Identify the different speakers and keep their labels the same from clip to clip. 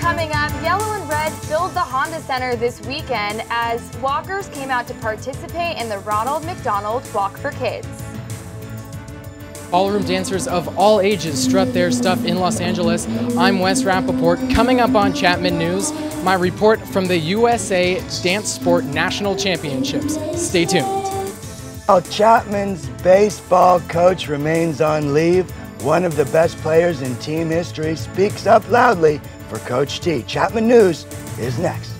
Speaker 1: Coming up, yellow and red filled the Honda Center this weekend as walkers came out to participate in the Ronald McDonald Walk for Kids.
Speaker 2: Ballroom dancers of all ages strut their stuff in Los Angeles. I'm Wes Rappaport. Coming up on Chapman News, my report from the USA Dance Sport National Championships. Stay tuned.
Speaker 3: While Chapman's baseball coach remains on leave, one of the best players in team history speaks up loudly for Coach T. Chapman News is next.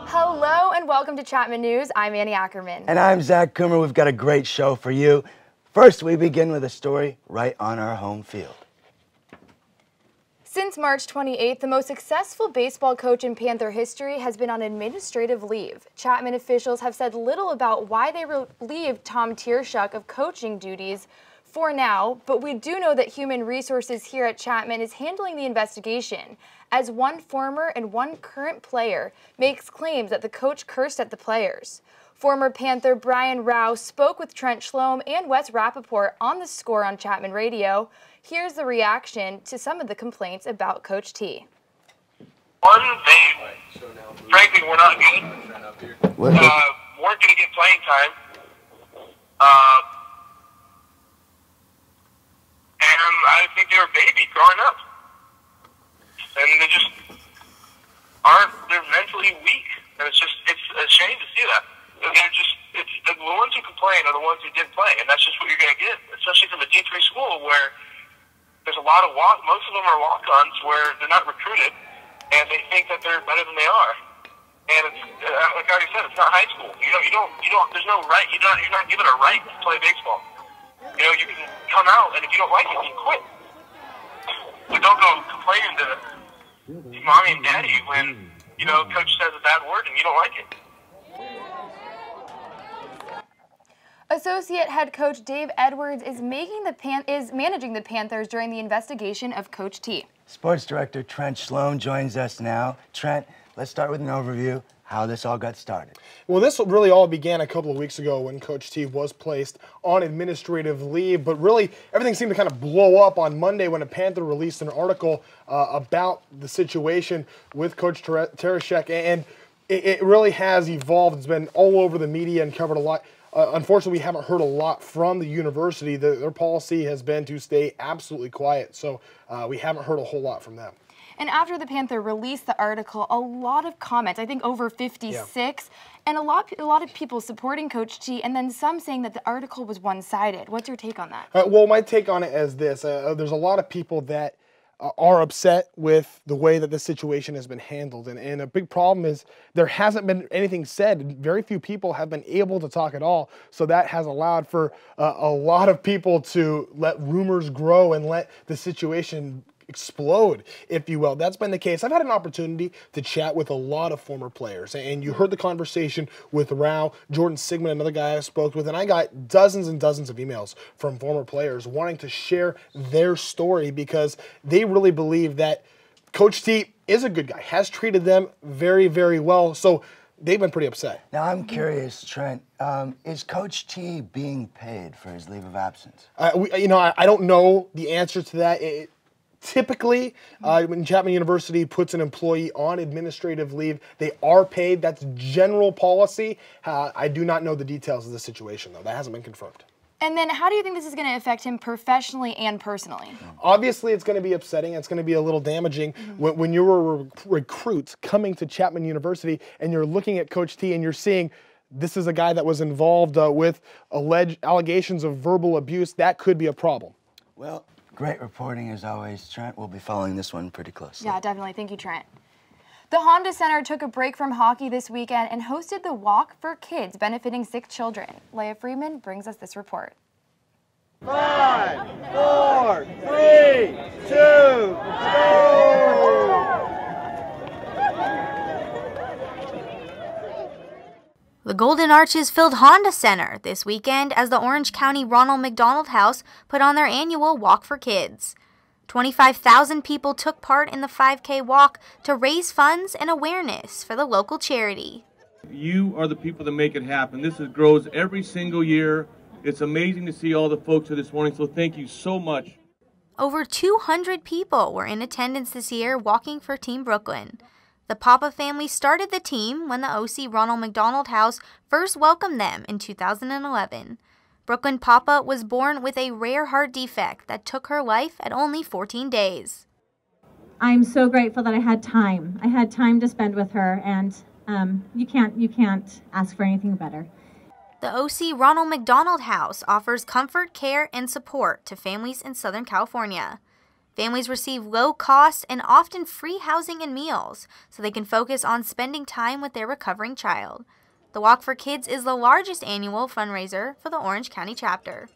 Speaker 1: Hello and welcome to Chapman News. I'm Annie Ackerman.
Speaker 3: And I'm Zach Coomer. We've got a great show for you. First, we begin with a story right on our home field.
Speaker 1: Since March 28th, the most successful baseball coach in Panther history has been on administrative leave. Chapman officials have said little about why they relieved Tom Tierschuk of coaching duties for now, but we do know that Human Resources here at Chapman is handling the investigation, as one former and one current player makes claims that the coach cursed at the players. Former Panther Brian Rao spoke with Trent Schloem and Wes Rappaport on The Score on Chapman Radio. Here's the reaction to some of the complaints about Coach T.
Speaker 4: One, frankly, we're not good. Weren't going to get playing time. And I think they were baby growing up. And they just they're mentally weak. And it's a shame to see that. It's the ones who complain are the ones who didn't play. And that's just what you're going to get, especially from a D3 school where there's a lot of most of them are walk-ons where they're not recruited, and they think that they're better than they are. And it's like I already said, it's not high school. You don't. There's no right. You're not given a right to play baseball. You can come out, and if you don't like it, you quit. But don't go complaining to mommy and daddy when coach says a bad word and you don't like it.
Speaker 1: Associate head coach Dave Edwards is managing the Panthers during the investigation of Coach T.
Speaker 3: Sports director Trent Schloem joins us now. Trent, let's start with an overview how this all got started.
Speaker 5: Well, this really all began a couple of weeks ago when Coach T was placed on administrative leave, but really everything seemed to kind of blow up on Monday when a Panther released an article about the situation with Coach Tierschuk, and it really has evolved. It's been all over the media and covered a lot. Unfortunately, we haven't heard a lot from the university. Their policy has been to stay absolutely quiet, so we haven't heard a whole lot from them.
Speaker 1: And after the Panther released the article, a lot of comments, I think over 56, and a lot of people supporting Coach T, and then some saying that the article was one-sided. What's your take on that?
Speaker 5: Well, my take on it is this. There's a lot of people that are upset with the way that this situation has been handled. And a big problem is there hasn't been anything said. Very few people have been able to talk at all. So that has allowed for a lot of people to let rumors grow and let the situation explode, if you will. That's been the case. I've had an opportunity to chat with a lot of former players, and you heard the conversation with Rao, Jordan Sigmund, another guy I spoke with, and I got dozens and dozens of emails from former players wanting to share their story because they really believe that Coach T is a good guy, has treated them very, very well, so they've been pretty upset.
Speaker 3: Now, I'm curious, Trent, is Coach T being paid for his leave of absence?
Speaker 5: I don't know the answer to that. Typically, when Chapman University puts an employee on administrative leave, they are paid. That's general policy. I do not know the details of the situation, though. That hasn't been confirmed.
Speaker 1: And then how do you think this is going to affect him professionally and personally?
Speaker 5: Obviously, it's going to be upsetting. It's going to be a little damaging when you're a recruit coming to Chapman University and you're looking at Coach T and you're seeing this is a guy that was involved with alleged allegations of verbal abuse. That could be a problem.
Speaker 3: Well, great reporting as always, Trent. We'll be following this one pretty closely.
Speaker 1: Yeah, definitely. Thank you, Trent. The Honda Center took a break from hockey this weekend and hosted the Walk for Kids, benefiting sick children. Leah Freeman brings us this report.
Speaker 6: 5, 4, 3, 2, go!
Speaker 7: The Golden Arches filled Honda Center this weekend as the Orange County Ronald McDonald House put on their annual Walk for Kids. 25,000 people took part in the 5K walk to raise funds and awareness for the local charity.
Speaker 8: You are the people that make it happen. This grows every single year. It's amazing to see all the folks here this morning, so thank you so much.
Speaker 7: Over 200 people were in attendance this year walking for Team Brooklyn. The Papa family started the team when the OC Ronald McDonald House first welcomed them in 2011. Brooklyn Papa was born with a rare heart defect that took her life at only 14 days.
Speaker 9: I'm so grateful that I had time. I had time to spend with her, and you can't ask for anything better.
Speaker 7: The OC Ronald McDonald House offers comfort, care, and support to families in Southern California. Families receive low cost and often free housing and meals, so they can focus on spending time with their recovering child. The Walk for Kids is the largest annual fundraiser for the Orange County chapter.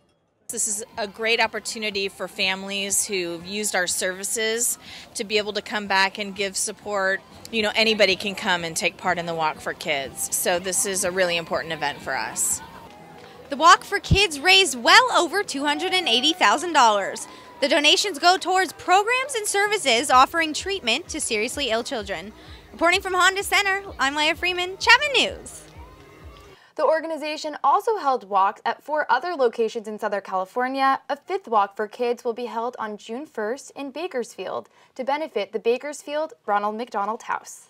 Speaker 10: This is a great opportunity for families who've used our services to be able to come back and give support. You know, anybody can come and take part in the Walk for Kids, so this is a really important event for us.
Speaker 11: The Walk for Kids raised well over $280,000. The donations go towards programs and services offering treatment to seriously ill children. Reporting from Honda Center, I'm Leah Freeman, Chapman News.
Speaker 1: The organization also held walks at 4 other locations in Southern California. A 5th Walk for Kids will be held on June 1st in Bakersfield to benefit the Bakersfield Ronald McDonald House.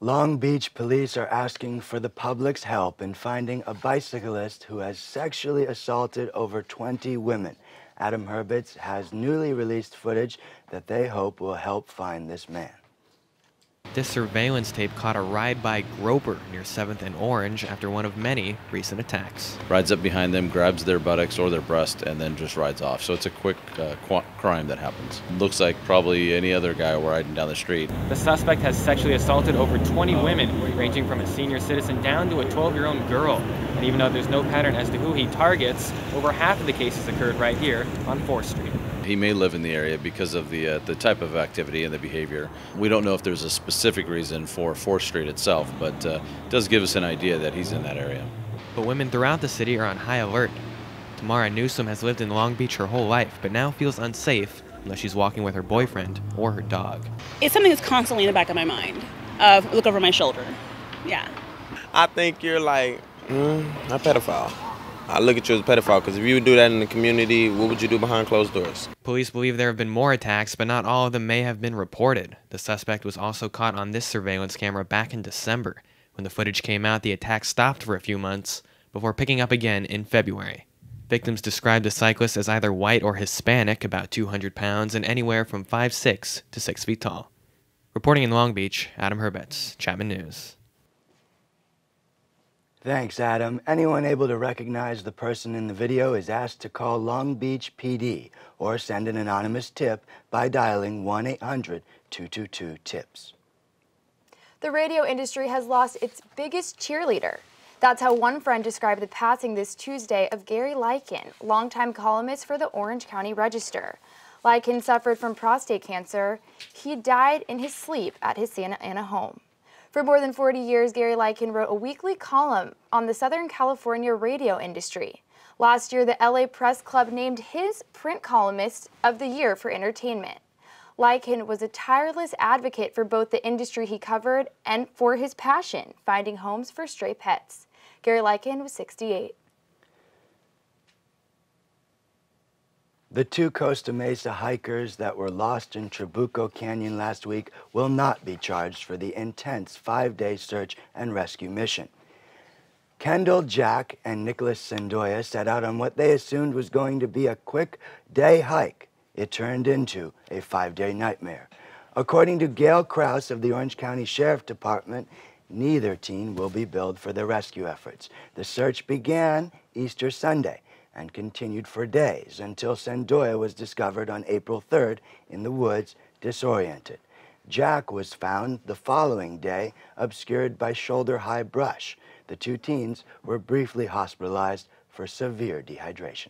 Speaker 3: Long Beach police are asking for the public's help in finding a bicyclist who has sexually assaulted over 20 women. Adam Herbitz has newly released footage that they hope will help find this man.
Speaker 12: This surveillance tape caught a ride-by groper near 7th and Orange after one of many recent attacks.
Speaker 13: Rides up behind them, grabs their buttocks or their breast, and then just rides off. So it's a quick crime that happens. Looks like probably any other guy riding down the street.
Speaker 2: The suspect has sexually assaulted over 20 women, ranging from a senior citizen down to a 12-year-old girl. And even though there's no pattern as to who he targets, over half of the cases occurred right here on 4th Street.
Speaker 13: He may live in the area because of the type of activity and the behavior. We don't know if there's a specific reason for 4th Street itself, but it does give us an idea that he's in that area.
Speaker 12: But women throughout the city are on high alert. Tamara Newsom has lived in Long Beach her whole life, but now feels unsafe unless she's walking with her boyfriend or her dog.
Speaker 14: It's something that's constantly in the back of my mind. Look over my shoulder. Yeah.
Speaker 15: I think you're like a pedophile. I look at you as a pedophile because if you would do that in the community, what would you do behind closed doors?
Speaker 12: Police believe there have been more attacks, but not all of them may have been reported. The suspect was also caught on this surveillance camera back in December. When the footage came out, the attack stopped for a few months before picking up again in February. Victims described the cyclist as either white or Hispanic, about 200 pounds, and anywhere from 5'6" to 6 feet tall. Reporting in Long Beach, Adam Herbitz, Chapman News.
Speaker 3: Thanks, Adam. Anyone able to recognize the person in the video is asked to call Long Beach PD or send an anonymous tip by dialing 1-800-222-TIPS.
Speaker 1: The radio industry has lost its biggest cheerleader. That's how one friend described the passing this Tuesday of Gary Lycan, longtime columnist for the Orange County Register. Lycan suffered from prostate cancer. He died in his sleep at his Santa Ana home. For more than 40 years, Gary Lycan wrote a weekly column on the Southern California radio industry. Last year, the LA Press Club named his print columnist of the year for entertainment. Lycan was a tireless advocate for both the industry he covered and for his passion, finding homes for stray pets. Gary Lycan was 68.
Speaker 3: The 2 Costa Mesa hikers that were lost in Trabuco Canyon last week will not be charged for the intense 5-day search and rescue mission. Kendall Jack and Nicholas Sandoya set out on what they assumed was going to be a quick day hike. It turned into a 5-day nightmare. According to Gail Krause of the Orange County Sheriff Department, neither teen will be billed for the rescue efforts. The search began Easter Sunday and continued for days until Sandoya was discovered on April 3rd in the woods, disoriented. Jack was found the following day, obscured by shoulder-high brush. The 2 teens were briefly hospitalized for severe dehydration.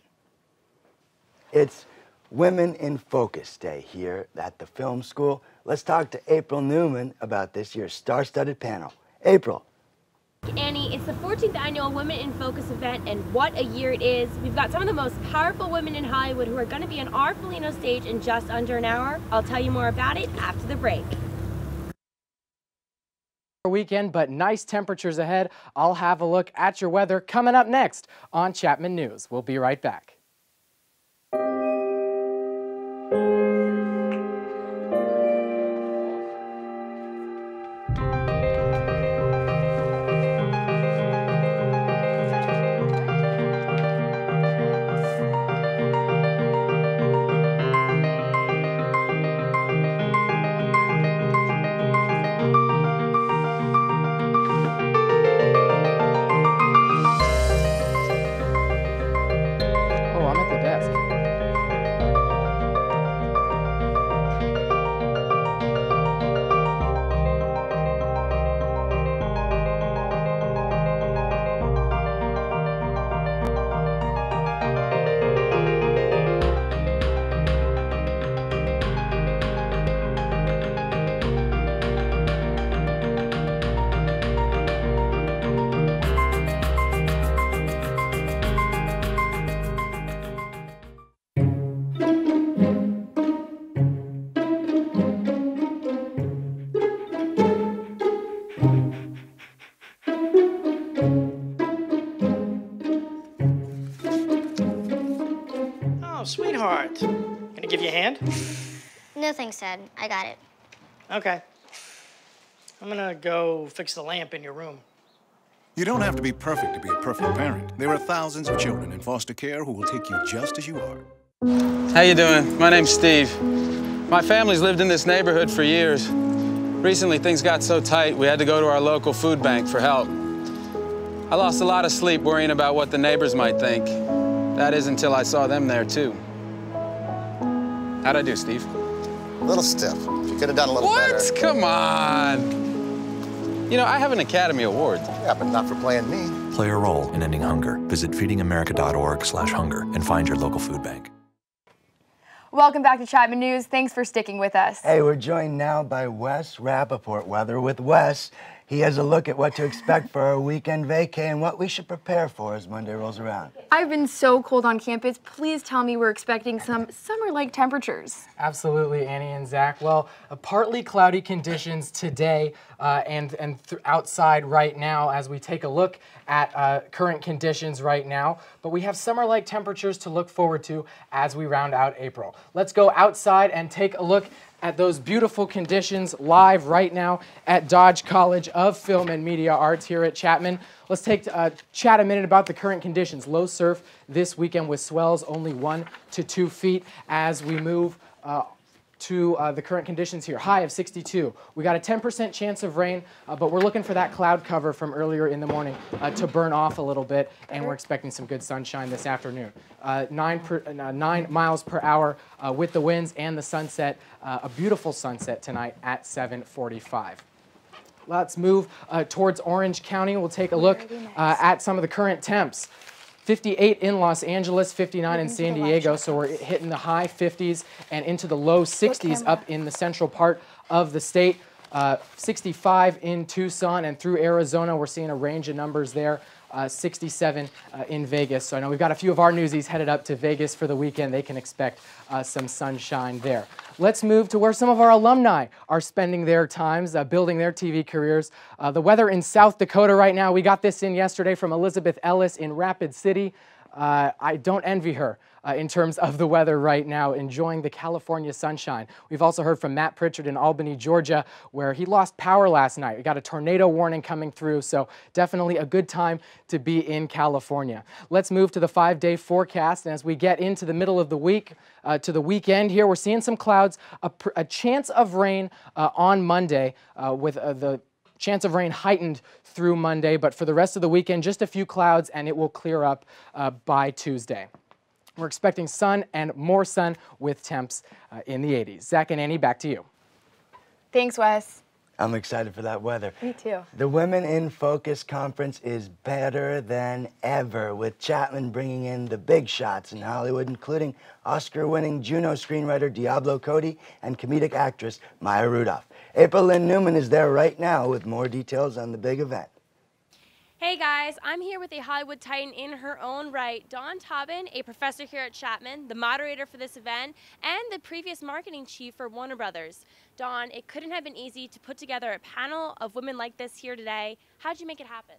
Speaker 3: It's Women in Focus Day here at the film school. Let's talk to April Newman about this year's star-studded panel. April,
Speaker 16: Annie, it's the 14th annual Women in Focus event, and what a year it is. We've got some of the most powerful women in Hollywood who are going to be on our Foligno stage in just under an hour. I'll tell you more about it after the break.
Speaker 2: Weekend, but nice temperatures ahead. I'll have a look at your weather coming up next on Chapman News. We'll be right back.
Speaker 17: Oh, sweetheart. Gonna give you a hand?
Speaker 18: No thanks, Dad. I got it.
Speaker 17: Okay. I'm gonna go fix the lamp in your room.
Speaker 19: You don't have to be perfect to be a perfect parent. There are thousands of children in foster care who will take you just as you are.
Speaker 20: How you doing? My name's Steve. My family's lived in this neighborhood for years. Recently, things got so tight, we had to go to our local food bank for help. I lost a lot of sleep worrying about what the neighbors might think. That is until I saw them there, too. How'd I do, Steve?
Speaker 21: A little stiff. You could have done a little better.
Speaker 20: What? Come on. You know, I have an Academy Award.
Speaker 21: Yeah, but not for playing me.
Speaker 22: Play a role in ending hunger. Visit feedingamerica.org/hunger and find your local food bank.
Speaker 1: Welcome back to Chapman News. Thanks for sticking with us.
Speaker 3: Hey, we're joined now by Wes Rappaport. Weather with Wes. He has a look at what to expect for our weekend vacay and what we should prepare for as Monday rolls around.
Speaker 1: I've been so cold on campus. Please tell me we're expecting some summer-like temperatures.
Speaker 2: Absolutely, Annie and Zach. Well, partly cloudy conditions today and outside right now as we take a look at current conditions right now. But we have summer-like temperatures to look forward to as we round out April. Let's go outside and take a look at those beautiful conditions live right now at Dodge College of Film and Media Arts here at Chapman. Let's chat a minute about the current conditions. Low surf this weekend with swells only 1 to 2 feet as we move to the current conditions here. High of 62. We got a 10% chance of rain, but we're looking for that cloud cover from earlier in the morning to burn off a little bit, and we're expecting some good sunshine this afternoon. 9 miles per hour with the winds and the sunset. A beautiful sunset tonight at 7:45. Let's move towards Orange County. We'll take a look at some of the current temps. 58 in Los Angeles, 59 in San Diego, so we're hitting the high 50s and into the low 60s up in the central part of the state. 65 in Tucson, and through Arizona, we're seeing a range of numbers there. 67 in Vegas. So I know we've got a few of our newsies headed up to Vegas for the weekend. They can expect some sunshine there. Let's move to where some of our alumni are spending their times, building their TV careers. The weather in South Dakota right now, we got this in yesterday from Elizabeth Ellis in Rapid City. I don't envy her in terms of the weather right now, enjoying the California sunshine. We've also heard from Matt Pritchard in Albany, Georgia, where he lost power last night. We got a tornado warning coming through, so definitely a good time to be in California. Let's move to the 5-day forecast, and as we get into the middle of the week, to the weekend here, we're seeing some clouds, a chance of rain on Monday with the chance of rain heightened through Monday, but for the rest of the weekend, just a few clouds, and it will clear up by Tuesday. We're expecting sun and more sun with temps in the 80s. Zach and Annie, back to you.
Speaker 1: Thanks, Wes.
Speaker 3: I'm excited for that weather.
Speaker 1: Me too.
Speaker 3: The Women in Focus Conference is better than ever, with Chapman bringing in the big shots in Hollywood, including Oscar-winning Juno screenwriter Diablo Cody and comedic actress Maya Rudolph. April Lynn Newman is there right now with more details on the big event.
Speaker 16: Hey guys, I'm here with a Hollywood Titan in her own right, Dawn Taubin, a professor here at Chapman, the moderator for this event, and the previous marketing chief for Warner Brothers. Dawn, it couldn't have been easy to put together a panel of women like this here today. How'd you make it happen?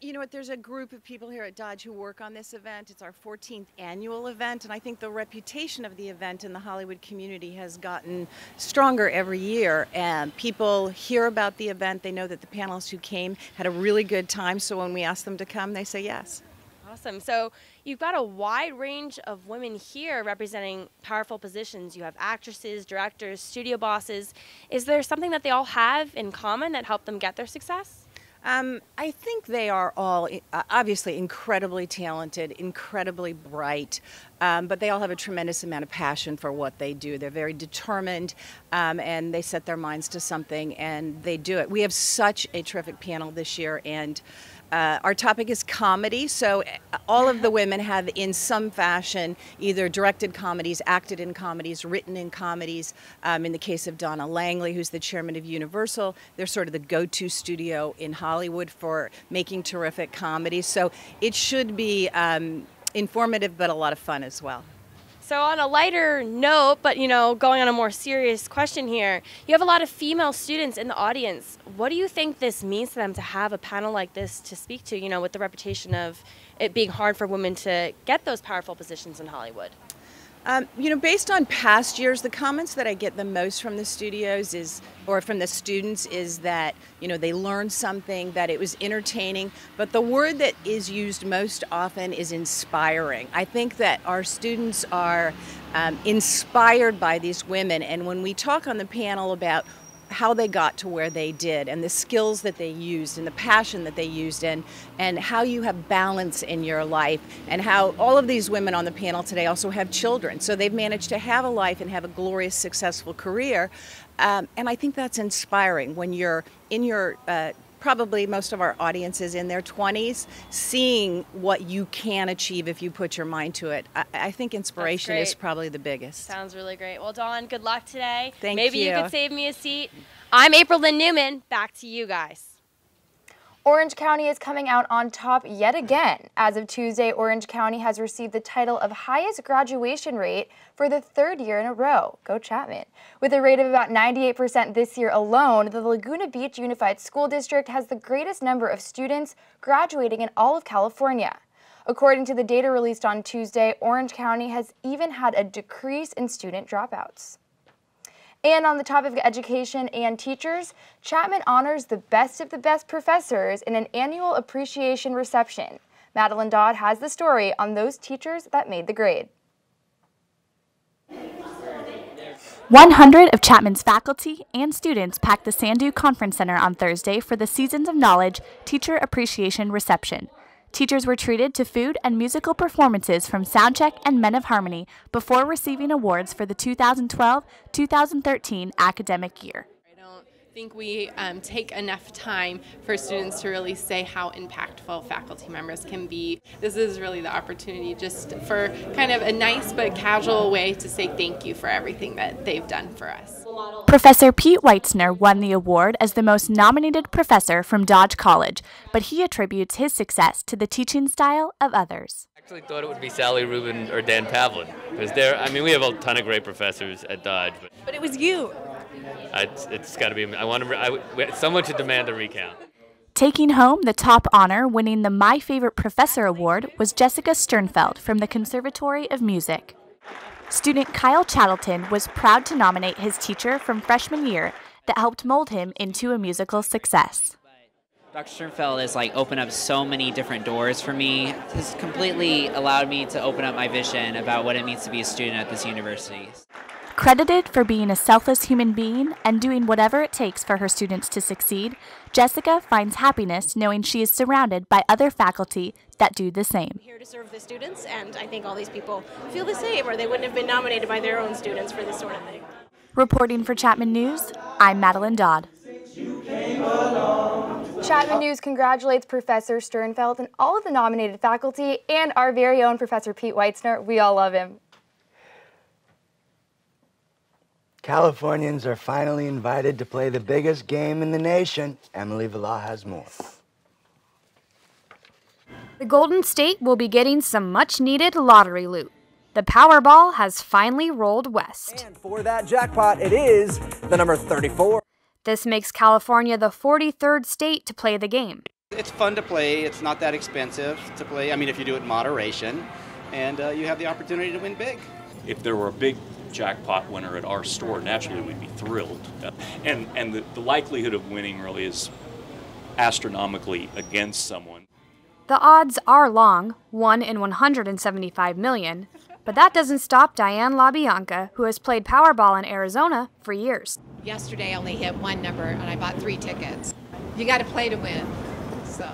Speaker 4: You know what, there's a group of people here at Dodge who work on this event. It's our 14th annual event, and I think the reputation of the event in the Hollywood community has gotten stronger every year. And people hear about the event, they know that the panelists who came had a really good time, so when we ask them to come, they say yes.
Speaker 16: Awesome. So you've got a wide range of women here representing powerful positions. You have actresses, directors, studio bosses. Is there something that they all have in common that helped them get their success?
Speaker 4: I think they are all obviously incredibly talented, incredibly bright, but they all have a tremendous amount of passion for what they do. They're very determined, and they set their minds to something, and they do it. We have such a terrific panel this year, and our topic is comedy, so all of the women have in some fashion either directed comedies, acted in comedies, written in comedies. In the case of Donna Langley, who's the chairman of Universal, they're sort of the go-to studio in Hollywood for making terrific comedies. So it should be informative but a lot of fun as well.
Speaker 16: So on a lighter note, but going on a more serious question here, you have a lot of female students in the audience. What do you think this means to them to have a panel like this to speak to, with the reputation of it being hard for women to get those powerful positions in Hollywood?
Speaker 4: Based on past years, the comments that I get the most from the studios or from the students is that, they learned something, that it was entertaining, but the word that is used most often is inspiring. I think that our students are inspired by these women, and when we talk on the panel about how they got to where they did and the skills that they used and the passion that they used and how you have balance in your life and how all of these women on the panel today also have children. So they've managed to have a life and have a glorious, successful career. And I think that's inspiring when you're in your probably most of our audience is in their 20s, seeing what you can achieve if you put your mind to it. I think inspiration is probably the biggest.
Speaker 16: Sounds really great. Well, Dawn, good luck today.
Speaker 4: Thank
Speaker 16: Maybe
Speaker 4: you.
Speaker 16: you could save me a seat. I'm April Lynn Newman. Back to you guys.
Speaker 1: Orange County is coming out on top yet again. As of Tuesday, Orange County has received the title of highest graduation rate for the third year in a row. Go Chapman. With a rate of about 98% this year alone, the Laguna Beach Unified School District has the greatest number of students graduating in all of California. According to the data released on Tuesday, Orange County has even had a decrease in student dropouts. And on the topic of education and teachers, Chapman honors the best of the best professors in an annual appreciation reception. Madeline Dodd has the story on those teachers that made the grade.
Speaker 5: 100 of Chapman's faculty and students packed the Sandu Conference Center on Thursday for the Seasons of Knowledge Teacher Appreciation Reception. Teachers were treated to food and musical performances from Soundcheck and Men of Harmony before receiving awards for the 2012-2013 academic year.
Speaker 23: I think we take enough time for students to really say how impactful faculty members can be. This is really the opportunity just for kind of a nice but casual way to say thank you for everything that they've done for us.
Speaker 5: Professor Pete Weitzner won the award as the most nominated professor from Dodge College, but he attributes his success to the teaching style of others.
Speaker 24: I actually thought it would be Sally Rubin or Dan Pavlin, because we have a ton of great professors at Dodge.
Speaker 23: But it was you.
Speaker 24: It's got to be. Someone should demand a recount.
Speaker 5: Taking home the top honor, winning the My Favorite Professor award, was Jessica Sternfeld from the Conservatory of Music. Student Kyle Chattleton was proud to nominate his teacher from freshman year that helped mold him into a musical success.
Speaker 25: Dr. Sternfeld has opened up so many different doors for me. Has completely allowed me to open up my vision about what it means to be a student at this university.
Speaker 5: Credited for being a selfless human being and doing whatever it takes for her students to succeed, Jessica finds happiness knowing she is surrounded by other faculty that do the same.
Speaker 26: I'm here to serve the students, and I think all these people feel the same, or they wouldn't have been nominated by their own students for this sort of thing.
Speaker 5: Reporting for Chapman News, I'm Madeline Dodd.
Speaker 1: Chapman News congratulates Professor Sternfeld and all of the nominated faculty and our very own Professor Pete Weitzner. We all love him.
Speaker 3: Californians are finally invited to play the biggest game in the nation. Emily Villa has more.
Speaker 6: The Golden State will be getting some much-needed lottery loot. The Powerball has finally rolled west.
Speaker 7: And for that jackpot, it is the number 34.
Speaker 6: This makes California the 43rd state to play the game.
Speaker 8: It's fun to play. It's not that expensive to play. I mean, if you do it in moderation, and you have the opportunity to win big.
Speaker 9: If there were a big jackpot winner at our store, naturally we'd be thrilled. And the likelihood of winning really is astronomically against someone.
Speaker 6: The odds are long, 1 in 175 million, but that doesn't stop Diane LaBianca, who has played Powerball in Arizona for years.
Speaker 10: Yesterday I only hit one number and I bought 3 tickets. You got to play to win, so.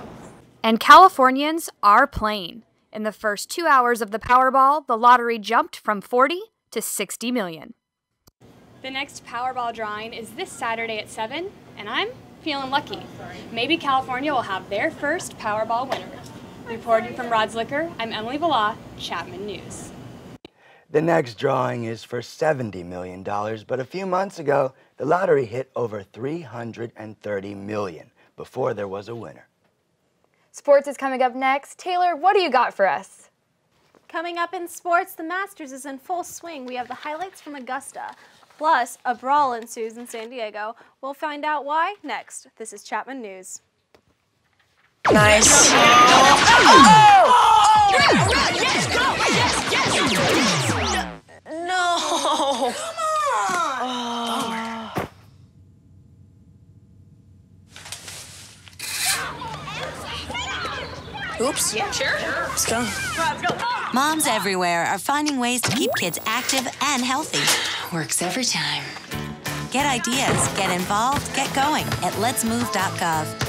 Speaker 6: And Californians are playing. In the first 2 hours of the Powerball, the lottery jumped from 40 to 60 million.
Speaker 11: The next Powerball drawing is this Saturday at 7, and I'm feeling lucky. Maybe California will have their first Powerball winner. Reporting from Rod's Liquor, I'm Emily Villa, Chapman News.
Speaker 3: The next drawing is for $70 million, but a few months ago, the lottery hit over $330 million before there was a winner.
Speaker 1: Sports is coming up next. Taylor, what do you got for us?
Speaker 26: Coming up in sports, the Masters is in full swing. We have the highlights from Augusta. Plus, a brawl ensues in San Diego. We'll find out why next. This is Chapman News.
Speaker 27: Nice. No.
Speaker 28: Oops.
Speaker 27: Yeah, sure.
Speaker 28: Let's go.
Speaker 27: Let's go.
Speaker 28: Moms everywhere are finding ways to keep kids active and healthy.
Speaker 27: Works every time.
Speaker 28: Get ideas, get involved, get going at letsmove.gov.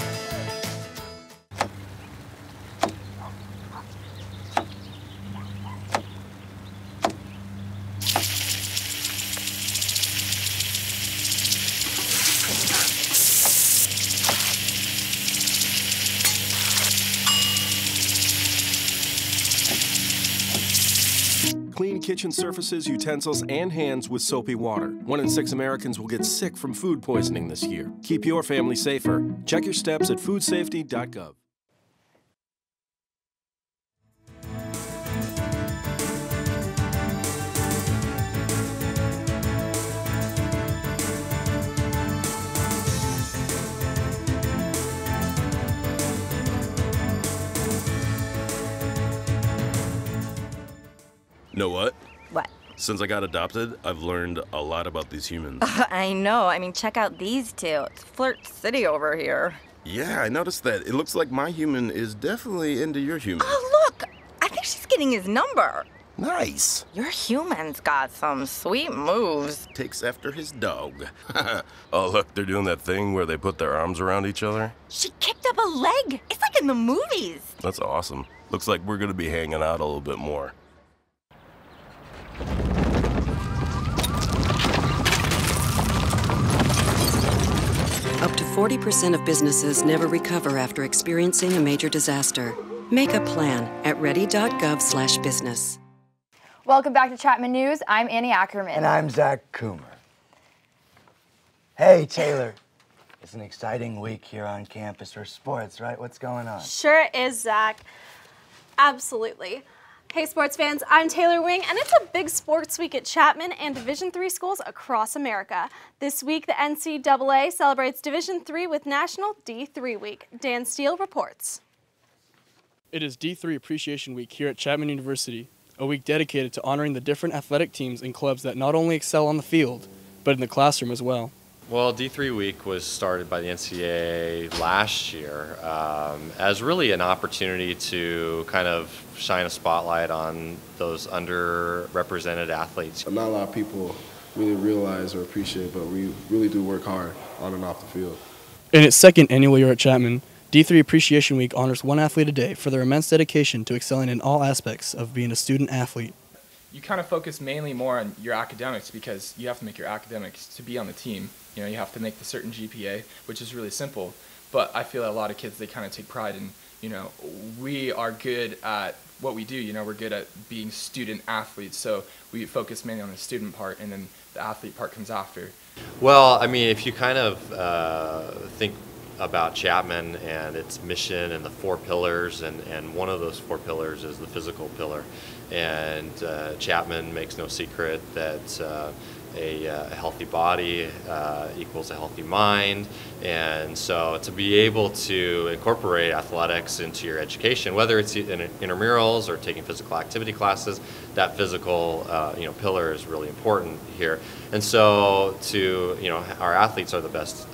Speaker 29: Clean kitchen surfaces, utensils, and hands with soapy water. 1 in 6 Americans will get sick from food poisoning this year. Keep your family safer. Check your steps at foodsafety.gov.
Speaker 30: Know what?
Speaker 31: What?
Speaker 30: Since I got adopted, I've learned a lot about these humans.
Speaker 31: I know. I mean, check out these two. It's Flirt City over here.
Speaker 30: Yeah, I noticed that. It looks like my human is definitely into your human.
Speaker 31: Oh, look! I think she's getting his number.
Speaker 30: Nice.
Speaker 31: Your human's got some sweet moves.
Speaker 30: Takes after his dog. Oh, look, they're doing that thing where they put their arms around each other.
Speaker 31: She kicked up a leg. It's like in the movies.
Speaker 30: That's awesome. Looks like we're going to be hanging out a little bit more.
Speaker 32: Up to 40% of businesses never recover after experiencing a major disaster. Make a plan at ready.gov/business.
Speaker 1: Welcome back to Chapman News. I'm Annie Ackerman.
Speaker 3: And I'm Zach Coomer. Hey, Taylor. It's an exciting week here on campus for sports, right? What's going on?
Speaker 26: Sure is, Zach. Absolutely. Hey, sports fans, I'm Taylor Wing, and it's a big sports week at Chapman and Division III schools across America. This week, the NCAA celebrates Division III with National D3 Week. Dan Steele reports.
Speaker 33: It is D3 Appreciation Week here at Chapman University, a week dedicated to honoring the different athletic teams and clubs that not only excel on the field, but in the classroom as well.
Speaker 34: Well, D3 Week was started by the NCAA last year as really an opportunity to kind of shine a spotlight on those underrepresented athletes.
Speaker 35: Not a lot of people really realize or appreciate, but we really do work hard on and off the field.
Speaker 33: In its second annual year at Chapman, D3 Appreciation Week honors one athlete a day for their immense dedication to excelling in all aspects of being a student athlete.
Speaker 36: You kind of focus mainly more on your academics because you have to make your academics to be on the team. You know, you have to make the certain GPA, which is really simple. But I feel that a lot of kids, they kind of take pride in, you know, we are good at what we do. You know, we're good at being student athletes. So we focus mainly on the student part, and then the athlete part comes after.
Speaker 34: Well, I mean, if you kind of think about Chapman and its mission and the 4 pillars, and one of those 4 pillars is the physical pillar. And Chapman makes no secret that a healthy body equals a healthy mind, and so to be able to incorporate athletics into your education, whether it's in intramurals or taking physical activity classes, that physical pillar is really important here. And so our athletes are the best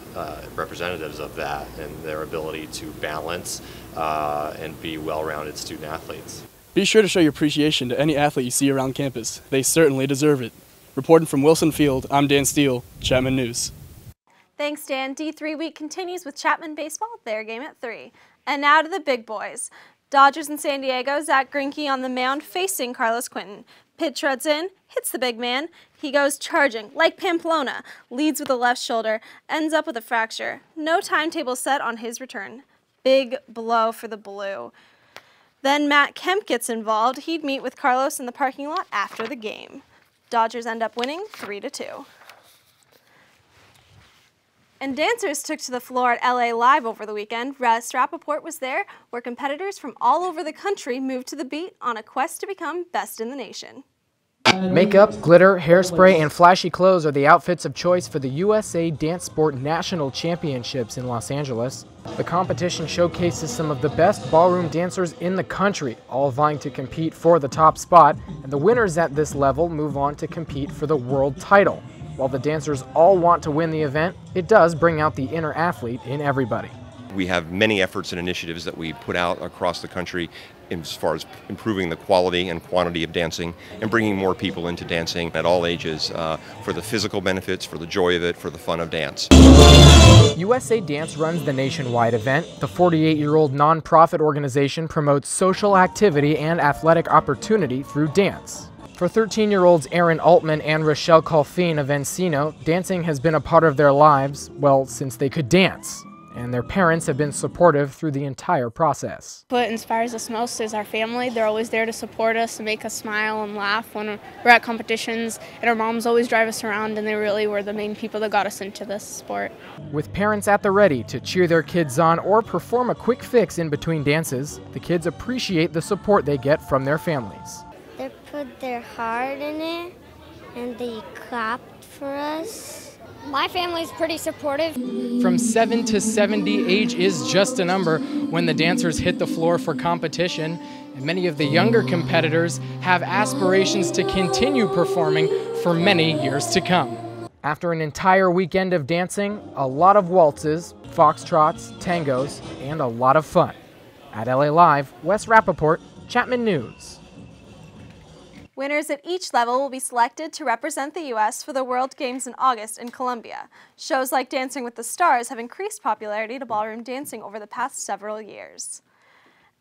Speaker 34: representatives of that and their ability to balance and be well-rounded student athletes.
Speaker 33: Be sure to show your appreciation to any athlete you see around campus. They certainly deserve it. Reporting from Wilson Field, I'm Dan Steele, Chapman News.
Speaker 26: Thanks, Dan. D3 week continues with Chapman baseball, their game at 3. And now to the big boys. Dodgers in San Diego, Zach Greinke on the mound facing Carlos Quentin. Pitch runs in, hits the big man. He goes charging, like Pamplona, leads with the left shoulder, ends up with a fracture. No timetable set on his return. Big blow for the blue. Then Matt Kemp gets involved. He'd meet with Carlos in the parking lot after the game. Dodgers end up winning 3-2. And dancers took to the floor at LA Live over the weekend. Russ Rappaport was there, where competitors from all over the country moved to the beat on a quest to become best in the nation.
Speaker 2: Makeup, glitter, hairspray, and flashy clothes are the outfits of choice for the USA Dance Sport National Championships in Los Angeles. The competition showcases some of the best ballroom dancers in the country, all vying to compete for the top spot, and the winners at this level move on to compete for the world title. While the dancers all want to win the event, it does bring out the inner athlete in everybody.
Speaker 4: We have many efforts and initiatives that we put out across the country as far as improving the quality and quantity of dancing and bringing more people into dancing at all ages for the physical benefits, for the joy of it, for the fun of dance.
Speaker 2: USA Dance runs the nationwide event. The 48-year-old nonprofit organization promotes social activity and athletic opportunity through dance. For 13-year-olds Aaron Altman and Rochelle Colfine of Encino, dancing has been a part of their lives, well, since they could dance. And their parents have been supportive through the entire process.
Speaker 12: What inspires us most is our family. They're always there to support us and make us smile and laugh when we're at competitions. And our moms always drive us around, and they really were the main people that got us into this sport.
Speaker 2: With parents at the ready to cheer their kids on or perform a quick fix in between dances, the kids appreciate the support they get from their families.
Speaker 13: They put their heart in it, and they clapped for us. My family's pretty supportive.
Speaker 2: From 7 to 70, age is just a number when the dancers hit the floor for competition, and many of the younger competitors have aspirations to continue performing for many years to come. After an entire weekend of dancing, a lot of waltzes, foxtrots, tangos, and a lot of fun. At LA Live, Wes Rappaport, Chapman News.
Speaker 26: Winners at each level will be selected to represent the U.S. for the World Games in August in Colombia. Shows like Dancing with the Stars have increased popularity to ballroom dancing over the past several years.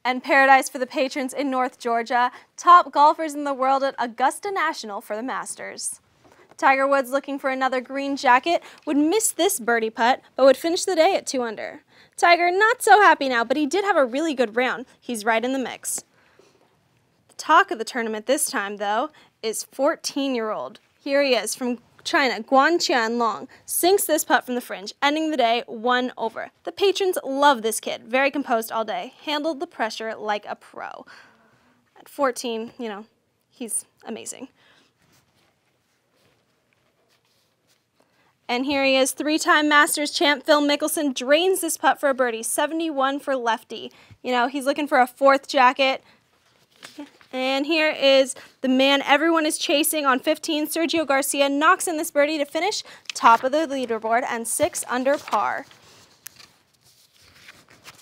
Speaker 26: And paradise for the patrons in North Georgia, top golfers in the world at Augusta National for the Masters. Tiger Woods, looking for another green jacket, would miss this birdie putt, but would finish the day at 2 under. Tiger not so happy now, but he did have a really good round. He's right in the mix. Talk of the tournament this time, though, is 14-year-old. Here he is from China, Guan Qianlong, sinks this putt from the fringe, ending the day 1 over. The patrons love this kid, very composed all day, handled the pressure like a pro. At 14, he's amazing. And here he is, 3-time Masters champ Phil Mickelson drains this putt for a birdie, 71 for lefty. He's looking for a 4th jacket. And here is the man everyone is chasing on 15. Sergio Garcia knocks in this birdie to finish top of the leaderboard and 6 under par.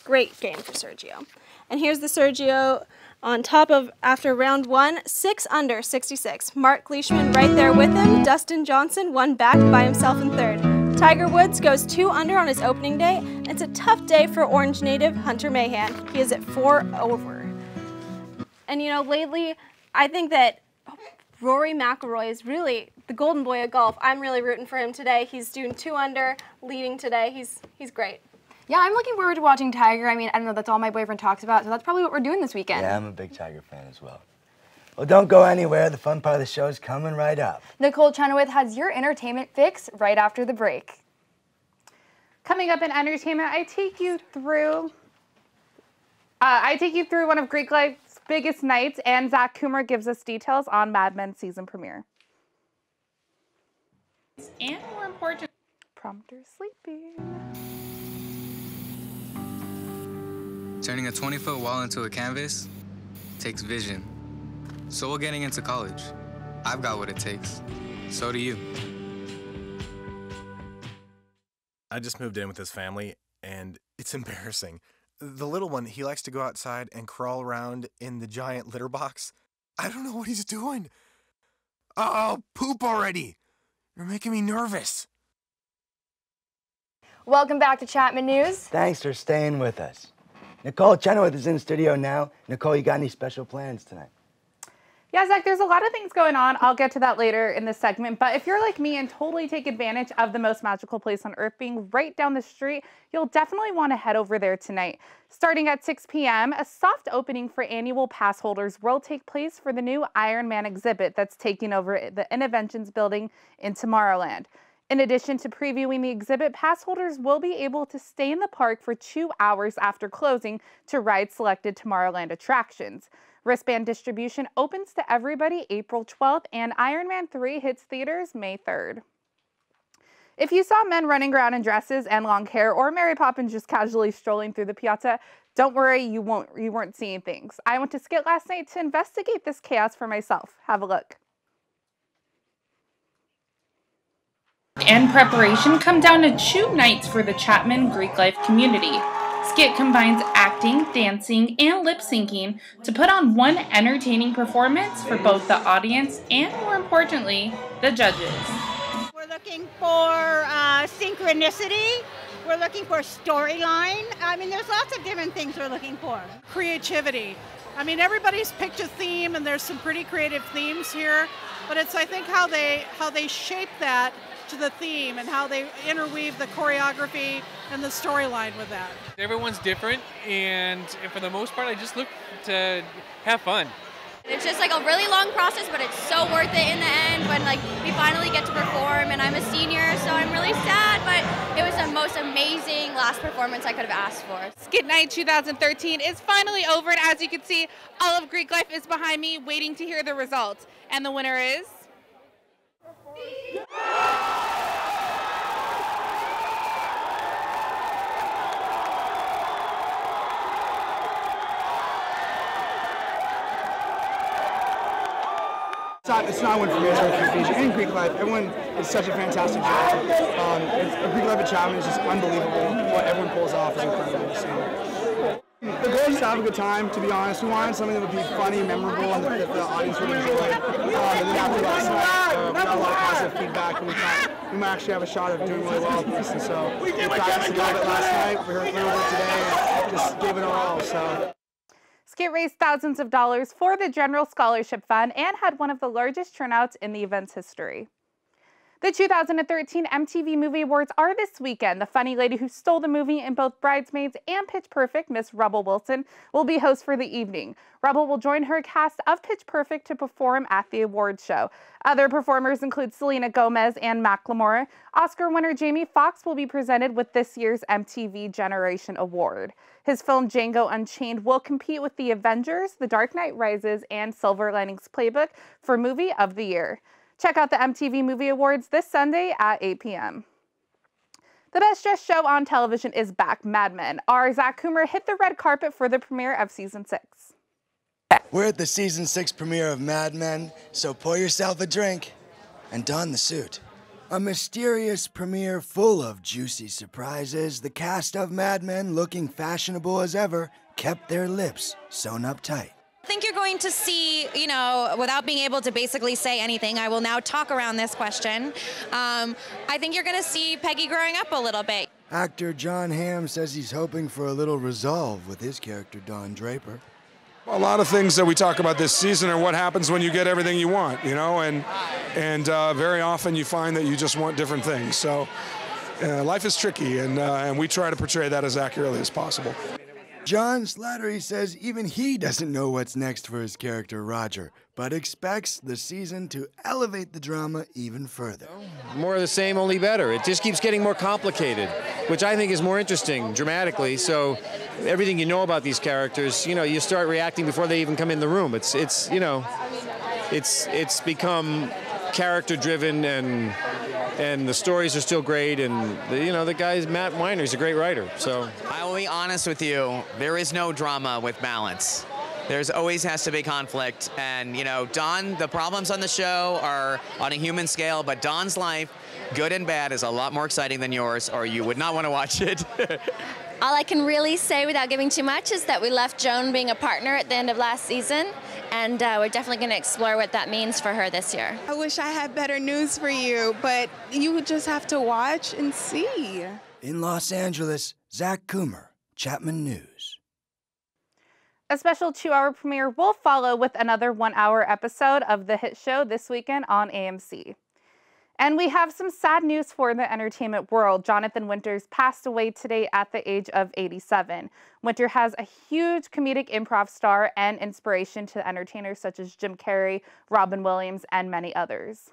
Speaker 26: Great game for Sergio. And here's the Sergio on top of, after round 1, 6 under 66. Mark Leishman right there with him. Dustin Johnson 1 back by himself in 3rd. Tiger Woods goes 2 under on his opening day. It's a tough day for Orange native Hunter Mahan. He is at 4 over. And lately, I think that Rory McIlroy is really the golden boy of golf. I'm really rooting for him today. He's doing 2 under, leading today. He's great.
Speaker 1: Yeah, I'm looking forward to watching Tiger. I don't know, that's all my boyfriend talks about, so that's probably what we're doing this weekend.
Speaker 3: Yeah, I'm a big Tiger fan as well. Well, don't go anywhere. The fun part of the show is coming right up.
Speaker 1: Nicole Chenoweth has your entertainment fix right after the break.
Speaker 5: Coming up in entertainment, I take you through one of Greek life's biggest nights, and Zach Coomer gives us details on Mad Men season premiere.
Speaker 7: And more important,
Speaker 5: prompter sleeping.
Speaker 8: Turning a 20-foot wall into a canvas takes vision. So will getting into college. I've got what it takes. So do you.
Speaker 9: I just moved in with his family, and it's embarrassing. The little one, he likes to go outside and crawl around in the giant litter box. I don't know what he's doing. Oh, poop already. You're making me nervous.
Speaker 1: Welcome back to Chapman News.
Speaker 3: Thanks for staying with us. Nicole Chenoweth is in studio now. Nicole, you got any special plans tonight?
Speaker 5: Yeah, Zach, there's a lot of things going on. I'll get to that later in this segment. But if you're like me and totally take advantage of the most magical place on earth being right down the street, you'll definitely want to head over there tonight. Starting at 6 p.m., a soft opening for annual pass holders will take place for the new Iron Man exhibit that's taking over the Innoventions building in Tomorrowland. In addition to previewing the exhibit, pass holders will be able to stay in the park for 2 hours after closing to ride selected Tomorrowland attractions. Wristband distribution opens to everybody April 12th, and Iron Man 3 hits theaters May 3rd. If you saw men running around in dresses and long hair, or Mary Poppins just casually strolling through the piazza, don't worry, you weren't seeing things. I went to Skit last night to investigate this chaos for myself. Have a look.
Speaker 7: and preparation come down to 2 nights for the Chapman Greek life community. Skit combines acting, dancing, and lip syncing to put on one entertaining performance for both the audience and, more importantly, the judges.
Speaker 14: We're looking for synchronicity. We're looking for storyline. I mean, there's lots of different things we're looking for.
Speaker 15: Creativity. I mean, everybody's picked a theme, and there's some pretty creative themes here. But it's, I think, how they shape that to the theme and how they interweave the choreography and the storyline with that.
Speaker 16: Everyone's different, and for the most part, I just look to have fun.
Speaker 17: It's just like a really long process, but it's so worth it in the end when we finally get to perform, and I'm a senior, so I'm really sad, but it was the most amazing last performance I could have asked for.
Speaker 18: Skit Night 2013 is finally over, and as you can see, all of Greek life is behind me waiting to hear the results. And the winner is...
Speaker 19: It's not a win for me, it's a win for Fiji and Greek life. Everyone is such a fantastic job. Greek life at Chapman is just unbelievable. What everyone pulls off is incredible. So, the goal is to have a good time, to be honest. We wanted something that would be funny, memorable, and that the audience would enjoy. And then after last night, we got a lot of positive feedback, and we thought we might actually have a shot of doing really well with this. And so we practiced a little bit last night, we heard it today, and just gave it our all. So.
Speaker 5: Skit raised thousands of dollars for the General Scholarship Fund and had one of the largest turnouts in the event's history. The 2013 MTV Movie Awards are this weekend. The funny lady who stole the movie in both Bridesmaids and Pitch Perfect, Miss Rebel Wilson, will be host for the evening. Rebel will join her cast of Pitch Perfect to perform at the awards show. Other performers include Selena Gomez and Macklemore. Oscar winner Jamie Foxx will be presented with this year's MTV Generation Award. His film Django Unchained will compete with The Avengers, The Dark Knight Rises, and Silver Linings Playbook for Movie of the Year. Check out the MTV Movie Awards this Sunday at 8 p.m. The best dressed show on television is back, Mad Men. Our Zach Coomer hit the red carpet for the premiere of Season 6.
Speaker 3: We're at the Season 6 premiere of Mad Men, so pour yourself a drink and don the suit. A mysterious premiere full of juicy surprises. The cast of Mad Men, looking fashionable as ever, kept their lips sewn up tight.
Speaker 28: I think you're going to see, without being able to basically say anything, I will now talk around this question. I think you're going to see Peggy growing up a little bit.
Speaker 3: Actor John Hamm says he's hoping for a little resolve with his character, Don Draper.
Speaker 20: A lot of things that we talk about this season are what happens when you get everything you want, and very often you find that you just want different things. So life is tricky, and we try to portray that as accurately as possible.
Speaker 3: John Slattery says even he doesn't know what's next for his character, Roger, but expects the season to elevate the drama even further.
Speaker 21: More of the same, only better. It just keeps getting more complicated.
Speaker 6: which I think is more interesting dramatically. So everything you know about these characters, you know, you start reacting before they even come in the room. It's you know, it's become character driven, and the stories are still great, and the guy's Matt Weiner's a great writer. So
Speaker 10: I will be honest with you, there is no drama with Balance. There's always has to be conflict, and Don, the problems on the show are on a human scale, but Don's life, good and bad, is a lot more exciting than yours, or you would not want to watch it.
Speaker 11: All I can really say without giving too much is that we left Joan being a partner at the end of last season, and we're definitely going to explore what that means for her this year.
Speaker 21: I wish I had better news for you, but you would just have to watch and see.
Speaker 3: In Los Angeles, Zach Coomer, Chapman News.
Speaker 5: A special 2-hour premiere will follow with another 1-hour episode of the hit show this weekend on AMC. And we have some sad news for the entertainment world. Jonathan Winters passed away today at the age of 87. Winter has a huge comedic improv star and inspiration to entertainers such as Jim Carrey, Robin Williams, and many others.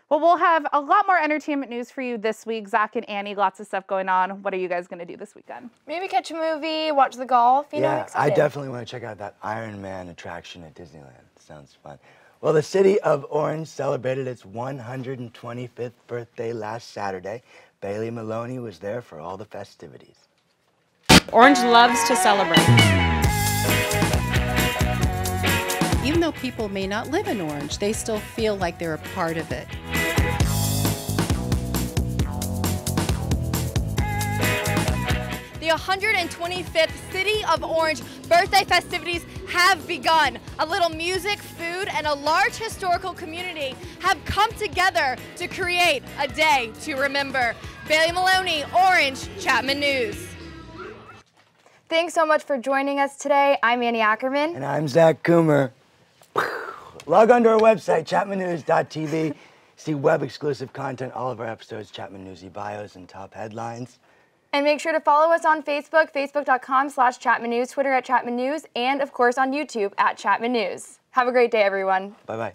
Speaker 5: Well, we'll have a lot more entertainment news for you this week. Zach and Annie, lots of stuff going on. What are you guys going to do this weekend?
Speaker 1: Maybe catch a movie, watch the golf. I'm
Speaker 3: I
Speaker 1: excited.
Speaker 3: definitely want to check out that Iron Man attraction at Disneyland. Sounds fun. Well, the city of Orange celebrated its 125th birthday last Saturday. Bailey Maloney was there for all the festivities.
Speaker 22: Orange loves to celebrate. Even though people may not live in Orange, they still feel like they're a part of it.
Speaker 33: The 125th City of Orange birthday festivities have begun. A little music, food, and a large historical community have come together to create a day to remember. Bailey Maloney, Orange, Chapman News.
Speaker 1: Thanks so much for joining us today. I'm Annie Ackerman.
Speaker 3: And I'm Zach Coomer. Log on to our website, chapmannews.tv. See web-exclusive content, all of our episodes, Chapman Newsy bios, and top headlines.
Speaker 1: And make sure to follow us on Facebook, facebook.com/Chapman News, Twitter @Chapman News, and of course on YouTube @Chapman News. Have a great day, everyone.
Speaker 3: Bye-bye.